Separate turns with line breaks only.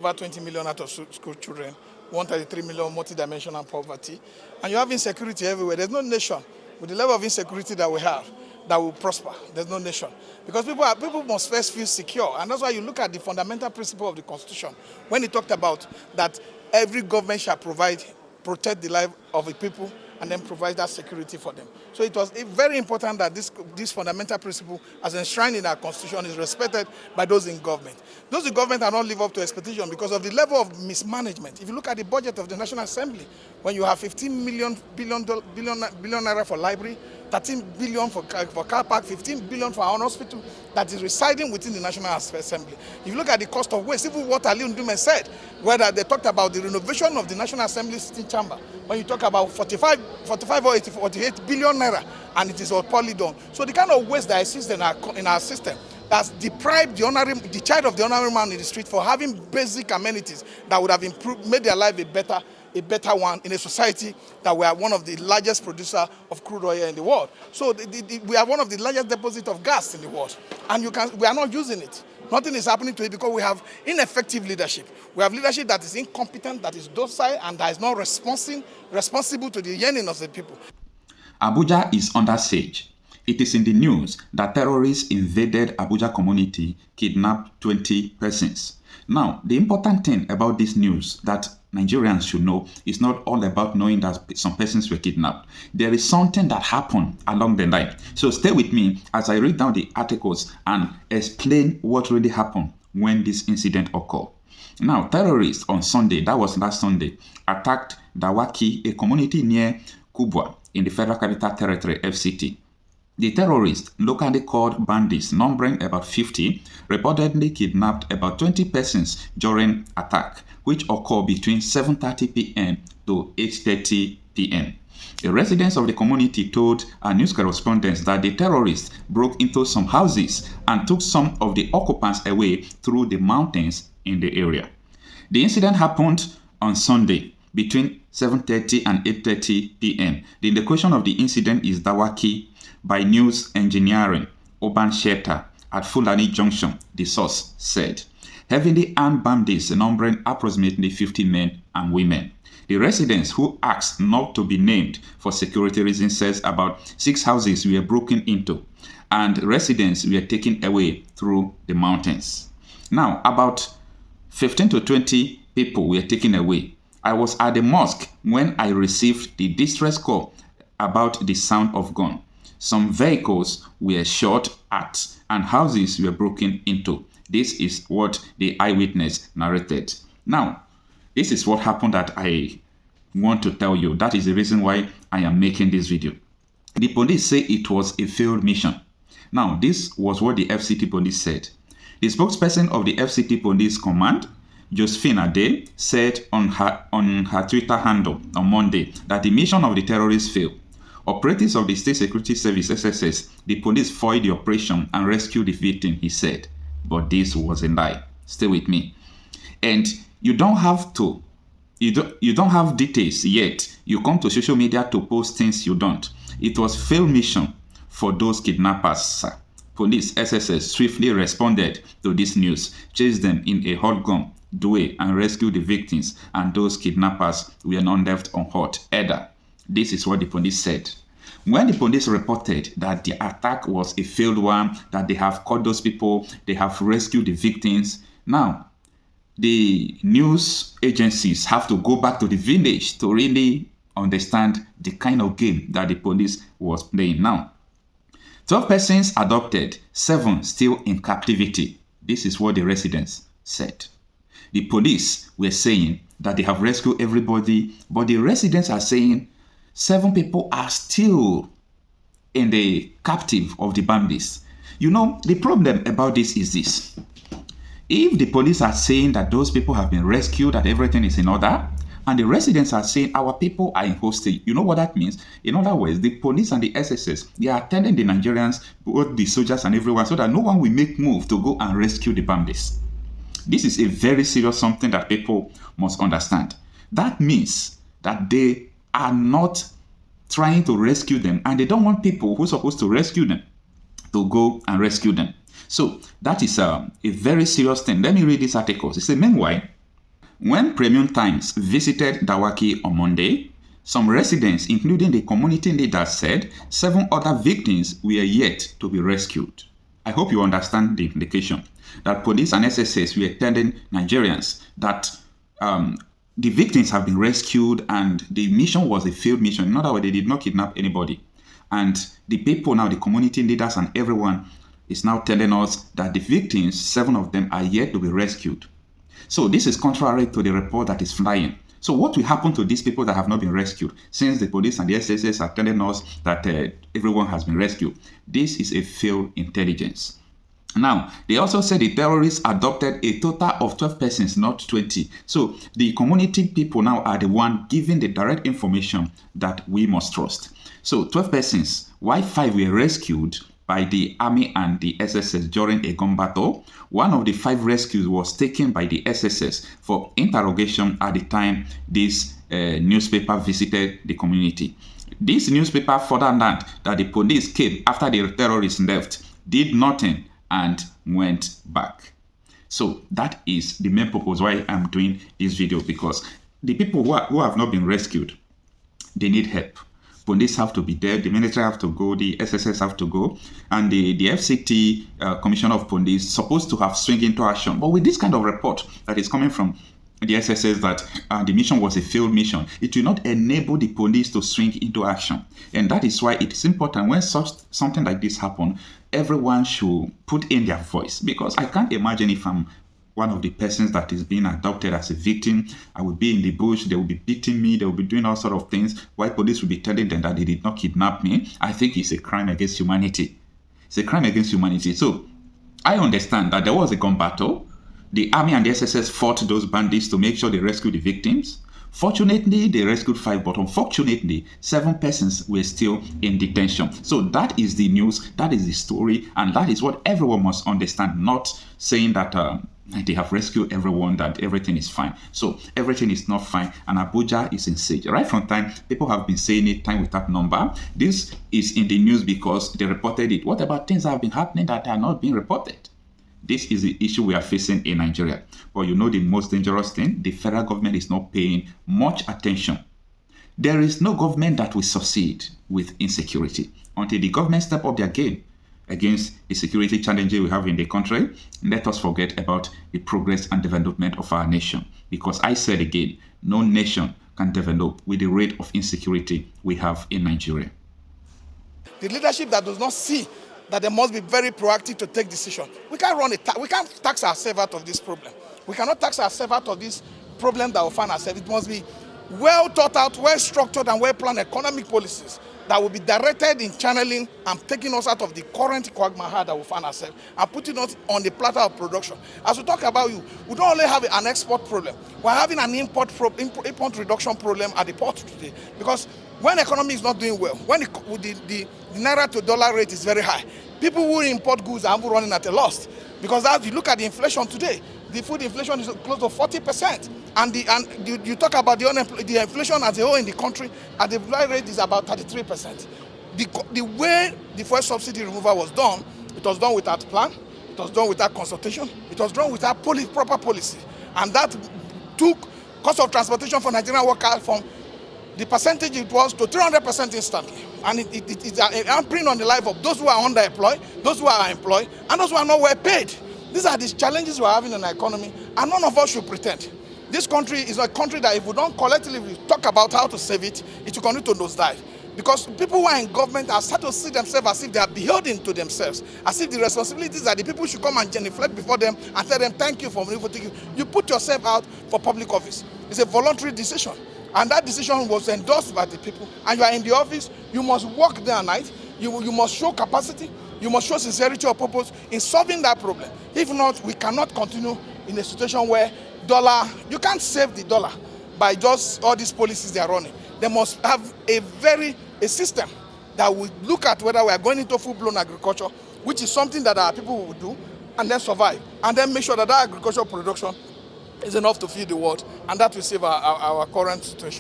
over 20 million out of school children, 133 million multidimensional poverty, and you have insecurity everywhere. There's no nation with the level of insecurity that we have that will prosper. There's no nation. Because people must first feel secure, and that's why you look at the fundamental principle of the Constitution when it talked about that every government shall protect the life of the people and then provide that security for them. So it was very important that this fundamental principle, as enshrined in our Constitution, is respected by those in government. Those in government are not live up to expectation because of the level of mismanagement. If you look at the budget of the National Assembly, when you have 15 billion naira for library, 13 billion for car park, 15 billion for our hospital that is residing within the National Assembly. If you look at the cost of waste, even what Ali Ndume said, whether they talked about the renovation of the National Assembly sitting chamber, when you talk about 45 or 48 billion naira, and it is all poorly done. So the kind of waste that exists in our system has deprived the child of the ordinary man in the street for having basic amenities that would have made their life a better one in a society that we are one of the largest producer of crude oil in the world. So we are one of the largest deposit of gas in the world, and we are not using it. Nothing is happening to it because we have ineffective leadership. We have leadership that is incompetent, that is docile, and that is not responsible to the yearning of the people.
Abuja is under siege. It is in the news that terrorists invaded Abuja Community, kidnapped 20 persons. Now, the important thing about this news that Nigerians should know is not all about knowing that some persons were kidnapped. There is something that happened along the line. So stay with me as I read down the articles and explain what really happened when this incident occurred. Now, terrorists on Sunday, that was last Sunday, attacked Dawaki, a community near Kubwa in the Federal Capital Territory, FCT. The terrorists, locally called bandits, numbering about 50, reportedly kidnapped about 20 persons during attack, which occurred between 7:30 p.m. to 8:30 p.m. The residents of the community told our news correspondents that the terrorists broke into some houses and took some of the occupants away through the mountains in the area. The incident happened on Sunday between 7:30 and 8:30 p.m. The location of the incident is Dawaki by News Engineering, Urban Shelter at Fulani Junction, the source said. Heavily armed bandits numbering approximately 50 men and women. The residents who asked not to be named for security reasons says about 6 houses were broken into and residents were taken away through the mountains. Now, about 15 to 20 people were taken away. I was at the mosque when I received the distress call about the sound of gun. Some vehicles were shot at and houses were broken into. This is what the eyewitness narrated. Now, this is what happened that I want to tell you. That is the reason why I am making this video. The police say it was a failed mission. Now, this was what the FCT police said. The spokesperson of the FCT Police Command, Josephine Ade, said on her Twitter handle on Monday that the mission of the terrorists failed. Operatives of the State Security Service, SSS, the police foiled the operation and rescued the victim, he said. But this was a lie. Stay with me. And you don't have details yet. You come to social media to post things you don't. It was failed mission for those kidnappers, sir. Police, SSS, swiftly responded to this news, chased them in a hot gun, duel, and rescued the victims, and those kidnappers were not left unhurt either. This is what the police said. When the police reported that the attack was a failed one, that they have caught those people, they have rescued the victims, now the news agencies have to go back to the village to really understand the kind of game that the police was playing. Now, 12 persons adopted, 7 still in captivity. This is what the residents said. The police were saying that they have rescued everybody, but the residents are saying 7 people are still in the captive of the bandits. You know, the problem about this is this. If the police are saying that those people have been rescued, that everything is in order, and the residents are saying our people are in hostage, you know what that means? In other words, the police and the SSS, they are telling the Nigerians, both the soldiers and everyone, so that no one will make move to go and rescue the bandits. This is a very serious something that people must understand. That means that they are not trying to rescue them, and they don't want people who are supposed to rescue them to go and rescue them. So that is a very serious thing. Let me read this article. It says, meanwhile, When Premium Times visited Dawaki on Monday, some residents, including the community leaders, said 7 other victims were yet to be rescued. I hope you understand the implication that police and SSS were telling Nigerians that the victims have been rescued and the mission was a failed mission. In other words, they did not kidnap anybody. And the people now, the community leaders and everyone is now telling us that the victims, 7 of them, are yet to be rescued. So this is contrary to the report that is flying. So what will happen to these people that have not been rescued, since the police and the SSS are telling us that everyone has been rescued? This is a failed intelligence. Now, they also said the terrorists adopted a total of 12 persons, not 20. So the community people now are the one giving the direct information that we must trust. So 12 persons, while 5 were rescued by the army and the SSS during a gun battle. One of the 5 rescues was taken by the SSS for interrogation at the time this newspaper visited the community. This newspaper further learned that the police came after the terrorists left, did nothing, and went back. So that is the main purpose why I'm doing this video, because the people who have not been rescued, they need help. Police have to be there, the military have to go, the SSS have to go, and the FCT Commissioner of Police supposed to have swung into action. But with this kind of report that is coming from the SSS that the mission was a failed mission, it will not enable the police to swing into action. And that is why it is important when something like this happens, everyone should put in their voice. Because I can't imagine if I'm one of the persons that is being adopted as a victim, I will be in the bush, they will be beating me, they will be doing all sorts of things, while police will be telling them that they did not kidnap me. I think it's a crime against humanity. It's a crime against humanity. So I understand that there was a gun battle. The army and the SSS fought those bandits to make sure they rescued the victims. Fortunately, they rescued 5, but unfortunately, 7 persons were still in detention. So that is the news, that is the story, and that is what everyone must understand, not saying that they have rescued everyone, that everything is fine. So everything is not fine, and Abuja is in siege. Right from time, people have been saying it time without number. This is in the news because they reported it. What about things that have been happening that are not being reported? This is the issue we are facing in Nigeria. But you know the most dangerous thing? The federal government is not paying much attention. There is no government that will succeed with insecurity until the government step up their game against the security challenges we have in the country. Let us forget about the progress and development of our nation. Because I said again, no nation can develop with the rate of insecurity we have in Nigeria.
The leadership that does not see that they must be very proactive to take decisions. We can't we can't tax ourselves out of this problem. We cannot tax ourselves out of this problem that we find ourselves. It must be well thought out, well structured and well planned economic policies that will be directed in channeling and taking us out of the current quagmire that we find ourselves and putting us on the platter of production. As we talk about we don't only have an export problem, we're having an import reduction problem at the port today, because when the economy is not doing well, when the naira to dollar rate is very high, people who import goods are running at a loss. Because as you look at the inflation today, the food inflation is close to 40%. And you talk about the inflation as a whole in the country, at the dollar rate is about 33%. The way the fuel subsidy removal was done, it was done without plan, it was done without consultation, it was done without proper policy. And that took cost of transportation for Nigerian workers from the percentage it was to 300% instantly. And it's an imprint on the life of those who are underemployed, those who are employed, and those who are not well paid. These are the challenges we're having in the economy, and none of us should pretend. This country is a country that if we don't collectively talk about how to save it, it will continue to nosedive. Because people who are in government are starting to see themselves as if they are beholden to themselves, as if the responsibilities that the people should come and genuflect before them and tell them thank you for voting. You put yourself out for public office. It's a voluntary decision. And that decision was endorsed by the people. And you are in the office, you must work day and night, you must show capacity, you must show sincerity of purpose in solving that problem. If not, we cannot continue in a situation where you can't save the dollar by just all these policies they are running. They must have a system that will look at whether we are going into full-blown agriculture, which is something that our people will do, and then survive. And then make sure that agricultural production is enough to feed the world, and that will save our current situation.